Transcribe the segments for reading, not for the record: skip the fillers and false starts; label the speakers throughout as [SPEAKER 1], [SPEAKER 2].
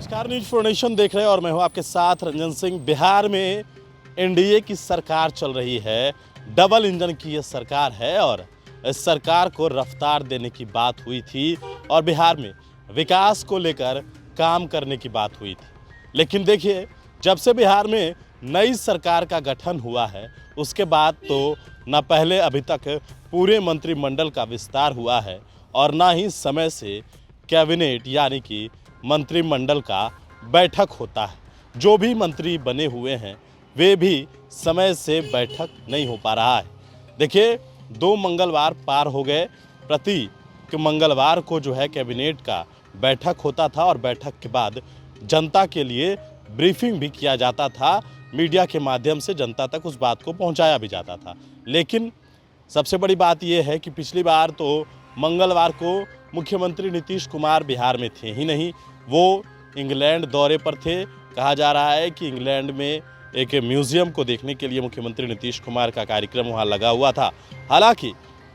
[SPEAKER 1] नमस्कार, news for nation देख रहे हैं और मैं हूं आपके साथ रंजन सिंह। बिहार में एनडीए की सरकार चल रही है, डबल इंजन की ये सरकार है और इस सरकार को रफ्तार देने की बात हुई थी और बिहार में विकास को लेकर काम करने की बात हुई थी। लेकिन देखिए, जब से बिहार में नई सरकार का गठन हुआ है उसके बाद तो न पहले अभी तक पूरे मंत्रिमंडल का विस्तार हुआ है और ना ही समय से कैबिनेट यानी कि मंत्रिमंडल का बैठक होता है। जो भी मंत्री बने हुए हैं वे भी समय से बैठक नहीं हो पा रहा है। देखिए, 2 मंगलवार पार हो गए, प्रति मंगलवार को जो है कैबिनेट का बैठक होता था और बैठक के बाद जनता के लिए ब्रीफिंग भी किया जाता था, मीडिया के माध्यम से जनता तक उस बात को पहुंचाया भी जाता था। लेकिन सबसे बड़ी बात यह है कि पिछली बार तो मंगलवार को मुख्यमंत्री नीतीश कुमार बिहार में थे ही नहीं, वो इंग्लैंड दौरे पर थे। कहा जा रहा है कि इंग्लैंड में एक म्यूज़ियम को देखने के लिए मुख्यमंत्री नीतीश कुमार का कार्यक्रम वहां लगा हुआ था। हालांकि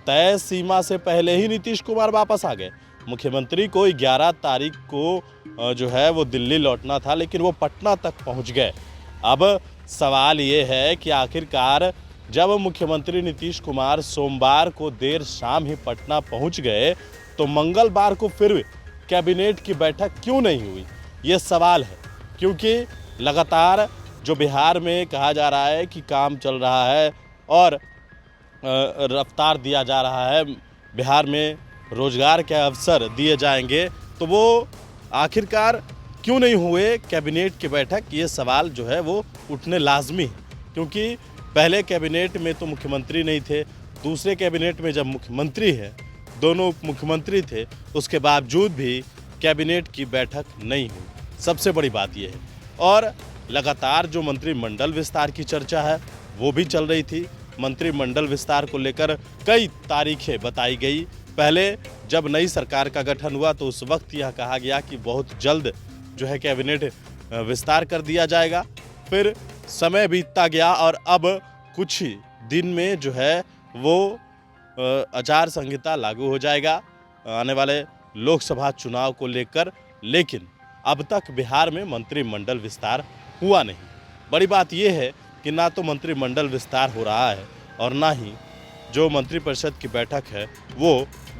[SPEAKER 1] तय सीमा से पहले ही नीतीश कुमार वापस आ गए। मुख्यमंत्री को 11 तारीख को जो है वो दिल्ली लौटना था, लेकिन वो पटना तक पहुंच गए। अब सवाल ये है कि आखिरकार जब मुख्यमंत्री नीतीश कुमार सोमवार को देर शाम ही पटना पहुंच गए तो मंगलवार को फिर कैबिनेट की बैठक क्यों नहीं हुई, ये सवाल है। क्योंकि लगातार जो बिहार में कहा जा रहा है कि काम चल रहा है और रफ्तार दिया जा रहा है, बिहार में रोजगार के अवसर दिए जाएंगे, तो वो आखिरकार क्यों नहीं हुए कैबिनेट की बैठक, ये सवाल जो है वो उठने लाजमी है। क्योंकि पहले कैबिनेट में तो मुख्यमंत्री नहीं थे, दूसरे कैबिनेट में जब मुख्यमंत्री है, दोनों मुख्यमंत्री थे, उसके बावजूद भी कैबिनेट की बैठक नहीं हुई। सबसे बड़ी बात यह है। और लगातार जो मंत्रिमंडल विस्तार की चर्चा है वो भी चल रही थी। मंत्रिमंडल विस्तार को लेकर कई तारीखें बताई गई। पहले जब नई सरकार का गठन हुआ तो उस वक्त यह कहा गया कि बहुत जल्द जो है कैबिनेट विस्तार कर दिया जाएगा। फिर समय बीतता गया और अब कुछ ही दिन में जो है वो आचार संहिता लागू हो जाएगा आने वाले लोकसभा चुनाव को लेकर। लेकिन अब तक बिहार में मंत्रिमंडल विस्तार हुआ नहीं। बड़ी बात यह है कि ना तो मंत्रिमंडल विस्तार हो रहा है और ना ही जो मंत्रिपरिषद की बैठक है वो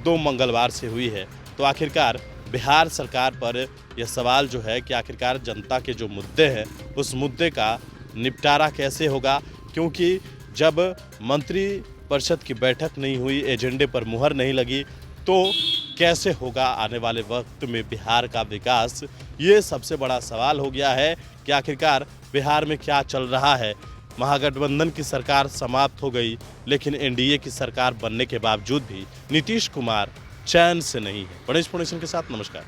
[SPEAKER 1] 2 मंगलवार से हुई है। तो आखिरकार बिहार सरकार पर यह सवाल जो है कि आखिरकार जनता के जो मुद्दे हैं उस मुद्दे का निपटारा कैसे होगा। क्योंकि जब मंत्री परिषद की बैठक नहीं हुई, एजेंडे पर मुहर नहीं लगी, तो कैसे होगा आने वाले वक्त में बिहार का विकास, ये सबसे बड़ा सवाल हो गया है कि आखिरकार बिहार में क्या चल रहा है। महागठबंधन की सरकार समाप्त हो गई, लेकिन एनडीए की सरकार बनने के बावजूद भी नीतीश कुमार चैन से नहीं है। गणेश फाउंडेशन के साथ नमस्कार।